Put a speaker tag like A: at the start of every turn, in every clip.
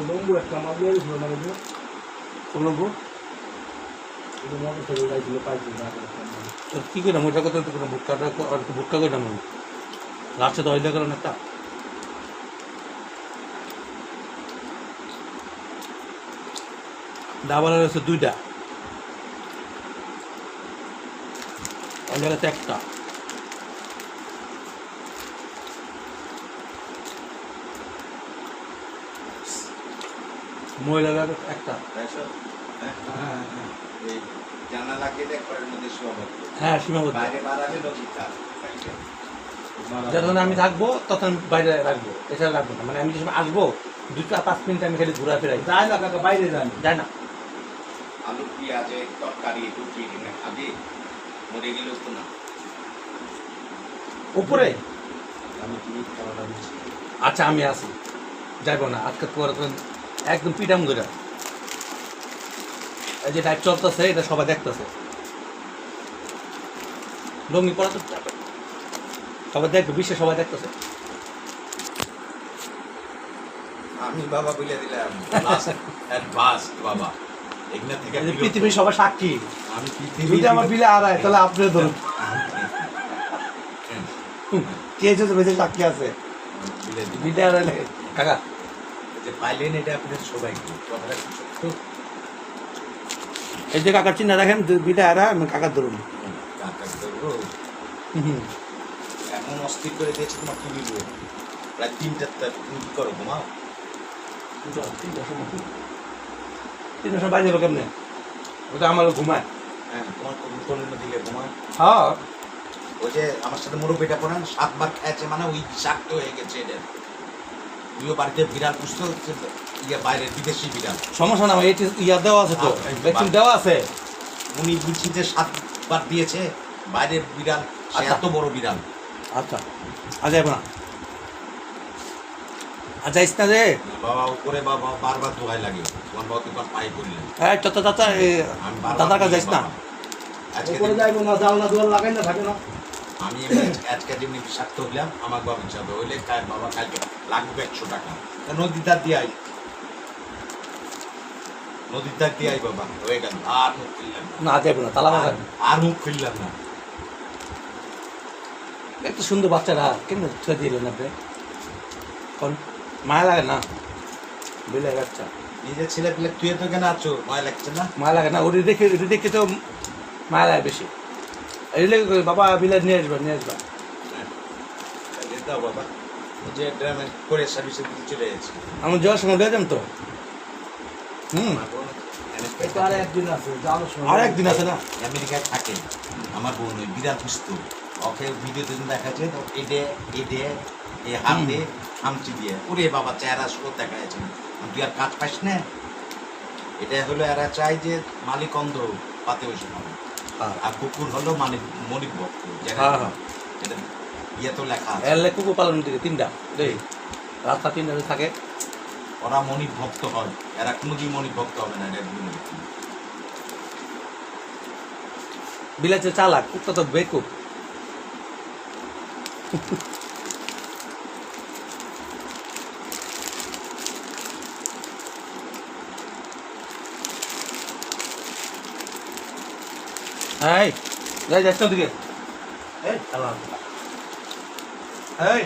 A: লম্বু একটা মাছ দিয়ে দিয়েছিল না বুঝলো
B: কোন লম্বু
A: মোটর সাইকেল যাইছিল পাইছিল
B: কি করে ওইটা করতে কোনো ভুট্টাটা আর ভুট্টা করে নাম লাস্টে তো অয়েল করেন একটা ডাবল হচ্ছে দুইটা অয়েল হচ্ছে একটা মহিলারা একটা হ্যাঁ সীমাবদ্ধ যখন আমি থাকবো তখন বাইরে রাখবো এছাড়া রাখবো না মানে আমি যে সময় আসবো 2-5 মিনিট আমি খালি ঘোরা ফেরাই
A: যায় না কাকা বাইরে যায়
B: না
C: আলু পেঁয়াজে তরকারি রুটি খাবি মরে গেল তো না
B: উপরে
A: আমি কি খাওয়াটা দিচ্ছি
B: আচ্ছা আমি আসি যাইবো না আজকে পরে একদম পিটাম করে এই যে টাইপ চলতেছে এটা সবাই দেখতেছে লঙ্গি পড়া তো সবাই দেখবে বিশ্বে সবাই দেখতেছে
C: আমি বাবা বলে দিলাম অ্যাডভান্স বাবা এখানে থেকে
B: পৃথিবী সবাই সাক্ষী
C: আমি
B: যদি আমার বিলে আড়ায় তাহলে আপনিও ধরুন কে যদি বেশি সাক্ষী আছে বিলে আড়াইলে কাকা
C: যে পাইলেন এটা আপনাদের সবাই
B: এই যে কাকার চিন্তা দেখেন বিলে আড়া কাকার ধরুন
C: এমন অস্থির করে দিয়েছে তোমার কি বলবো প্রায় 3টা তুমি কি করো ঘুমাও
B: 3টার সময় বাইরে যাবো কেমনে ওটা আমার ঘুমায়
C: হ্যাঁ তোমার কোনের দিকে ঘুমায়
B: হ্যাঁ
C: ওই যে আমার সাথে মুরব্বিটা পড়েন 7 বার খেয়েছে মানে ওই বিষাক্ত হয়ে গেছে এটা তুইও বাড়িতে বিড়াল পুষতে হচ্ছে ইয়ে বাইরের বিদেশি বিড়াল
B: সমস্যা না এই ইয়া দেওয়া আছে তো ভ্যাকসিন দেওয়া আছে
C: উনি বলছি যে 7 বার দিয়েছে বাইরের বিড়াল সে এত বড় বিড়াল
B: আচ্ছা আজ যাইব না আজ যাইস না রে
C: বাবা উপরে বাবা বারবার দোহাই লাগে তোমার বাবা তোমার পায়ে পড়লেন
B: হ্যাঁ চাচা চাচা দাদার কাছে যাইস না
C: আজকে
A: উপরে যাইবো না জানলা দুয়ার লাগাই না থাকে না
C: আমি আজকে যেমনি বিষাক্ত হইলাম আমার বাবা হিসাবে হইলে বাবা কালকে লাগবে 100 টাকা নদীর ধার দিয়ে আই নদীর ধার দিয়ে আই বাবা হয়ে গেল আর মুখ খুললাম
B: না যাইব না তালা মারা
C: আর মুখ খুললাম না
B: একটু সুন্দর বাচ্চারা কেন ছুঁয়ে দিলেন আপনি কোন মায়া লাগে না বিলে বাচ্চা
C: নিজের ছেলে পেলে তুই তো কেন আছো মায়া লাগছে না
B: মায়া লাগে না ওটি দেখে তো মায়া লাগে বেশি এই বাবা বিলে নিয়ে আসবা
C: দাও বাবা যে ড্রামে করে সার্ভিসে দিতে চলে যাচ্ছে
B: আমি যাওয়ার সময় দিয়ে যান তো
A: আর একদিন আছে যাওয়ার সময়
B: আর একদিন আছে না
C: আমেরিকায় থাকে আমার বোন ওই বিরাট সুস্থ ওকে ভিডিওতে দেখাচ্ছে তো এডে এই হাত দিয়ে খামচি দিয়ে ওরে বাবা চেহারা সুন্দর দেখা যাচ্ছে তুই আর কাজ পাইস না এটা হলো এরা চাই যে মালিক অন্ধ পাতে বসে খাবে আর কুকুর হলো মনিক ভক্ত এটা ইয়ে তো লেখা আছে
B: এলে কুকুর পালন দিকে 3টা রে রাস্তা 3টাতে থাকে
C: ওরা মনিক ভক্ত হয় এরা কোনোদিন মনিক ভক্ত হবে না এটা
B: বিলাতে চালাক কুত্তা তো বেকুব এই যাইস না দিকে এই চালা এই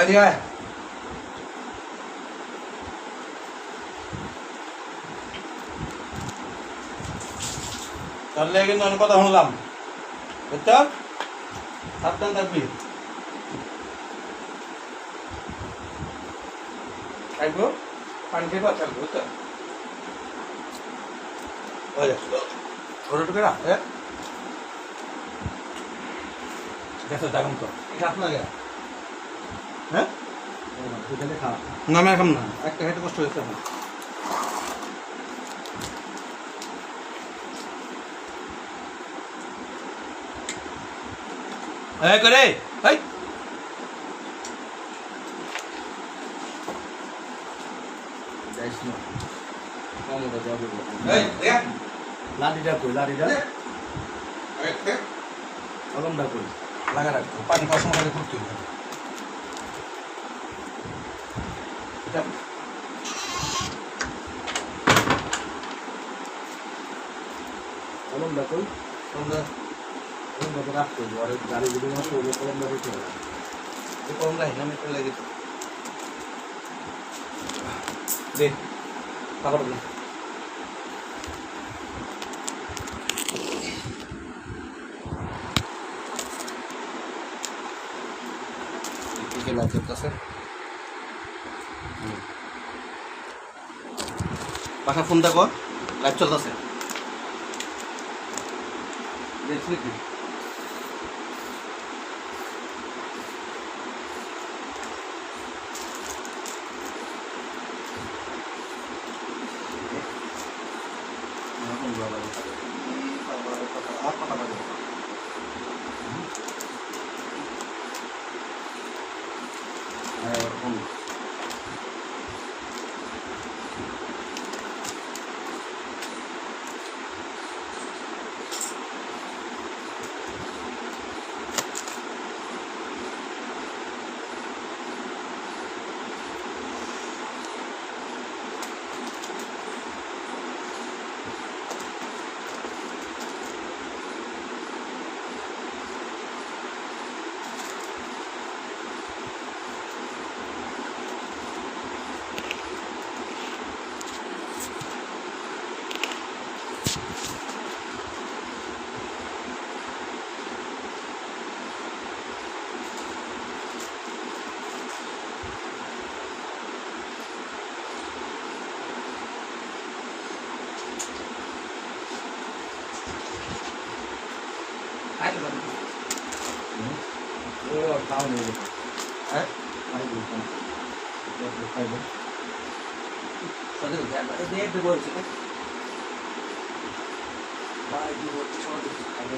B: Adiós. তাহলে কিন্তু অনেক কথা শুনলাম বুঝছো সাবধান থাকবি খাইবো পানি খাইবো থাকবো বুঝছো ছোট টুকেরা গেছে দেখুন তো খাস না গে হ্যাঁ না আমি এখন না একটা খাইতে কষ্ট হয়েছে আমার এই করে এই
A: না কমটা যাবে
B: এই দেখ
A: লাঠিটা কই লাঠিটা কলমটা কই
B: লাগা রাখ পানি খাওয়ার সময় করতে হবে
A: কলমটা কই
B: তোমরা
A: কলমটা তো রাখতে হবে আর গাড়ি যদি নষ্ট হলে কলমটা দিতে হবে
B: এই কম রাখ না মেটে লাগে দে পাকড় দে কি লাগে কাছে বাসা ফোন দেখো লাইভ চলতেছে দেখছি কি
A: খাওয়া নেই
B: হ্যাঁ
A: খাই বলতাম খাইব
B: সদর দেখতে বলছি ভাই কি বলছি সদর খাবে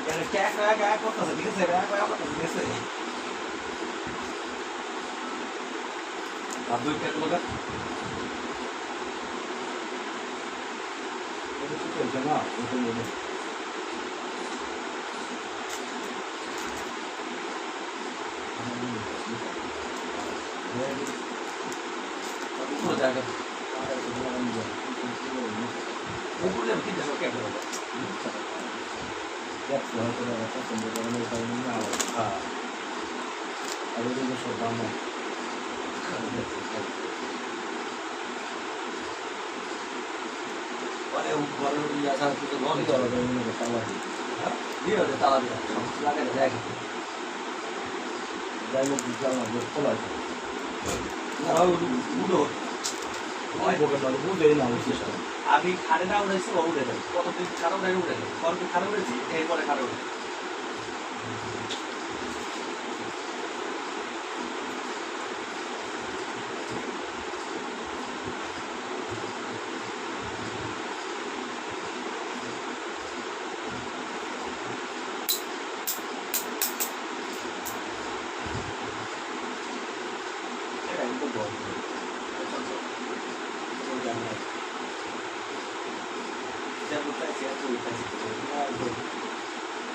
B: আরে কে করতেছে ঠিক আছে ঠিক আছে আদু কে লোক
A: এটা কি চলছে না ওটা বলে
B: পুরো জায়গা উপরে কি দেখো কে করবে
A: দেখতে হয়তো একটা সুন্দর ধরনের কারণে না
B: হ্যাঁ
A: আর ওই সব দাম না
B: পরে উপরে ইয়া ছাড়া কিছু বলি
A: কি করা যায় মনে করতে পারি
B: দিয়ে দে তালা দিয়ে সমস্ত লাগাই দেখ
A: যাই হোক বিশাল না বেশ খোলা আছে
B: আর উড়ো
A: ওই বকে না বুঝে না আমি চেষ্টা
B: আমি খাড়ে না উড়েছি ও উড়ে যায় কতদিন খাড়ে উড়ে উড়ে যায় পরে খাড়ে উড়েছি এরপরে খাড়ে উড়ে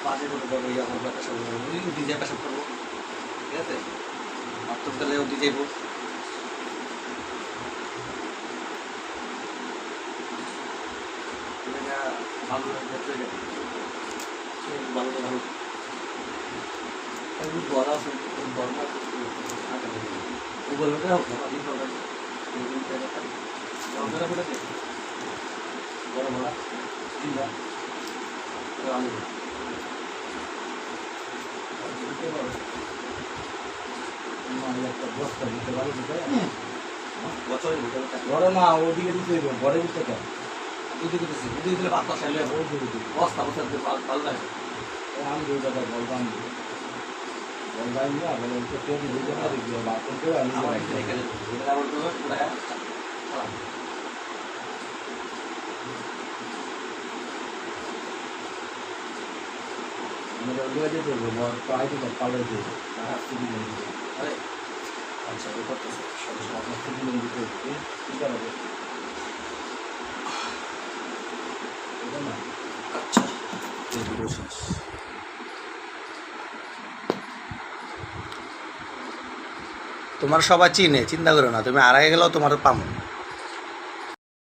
B: পাশে কোনো বড় ইয়া করবো একটা সব ডিজে পেশাব করবো ঠিক আছে আর তো তাহলে ও ডিজে ভালো লাগবে ভালো ভালো বড় আছে বড় গুগল মেটা হোক না দিন হবে বড় বড় বড় বড় দিলা আলু
A: একটা বস্তা দিতে পারি
B: বছরের ভিতরে
A: বড় না ওদিকে দিতে হবে ঘরে দিতে কেন
B: ওদিকে দিতেছি ওদিকে দিলে ভাত খাইলে
A: ওই দিকে দিতে
B: বস্তা বস্তা দিতে ভালো লাগে
A: আমি দুই জায়গায় বলবাম বলবাই না বলে তো কেউ দিতে না দিতে বাথরুম করে আমি
B: আমার এখানে এখানে এটা বলতে হবে পুরো
A: আমাদের ওগুলো যেতে হবে প্রায় তো পাল্টে দেবে আর সিটি দিতে
B: আরে আচ্ছা ও করতেছে
A: আপনার সিটি দিতে কি করা হবে এটা না
B: আচ্ছা এই ভিডিও শেষ তোমার সবাই চিনে চিন্তা করো না তুমি আড়াই গেলেও তোমার পামো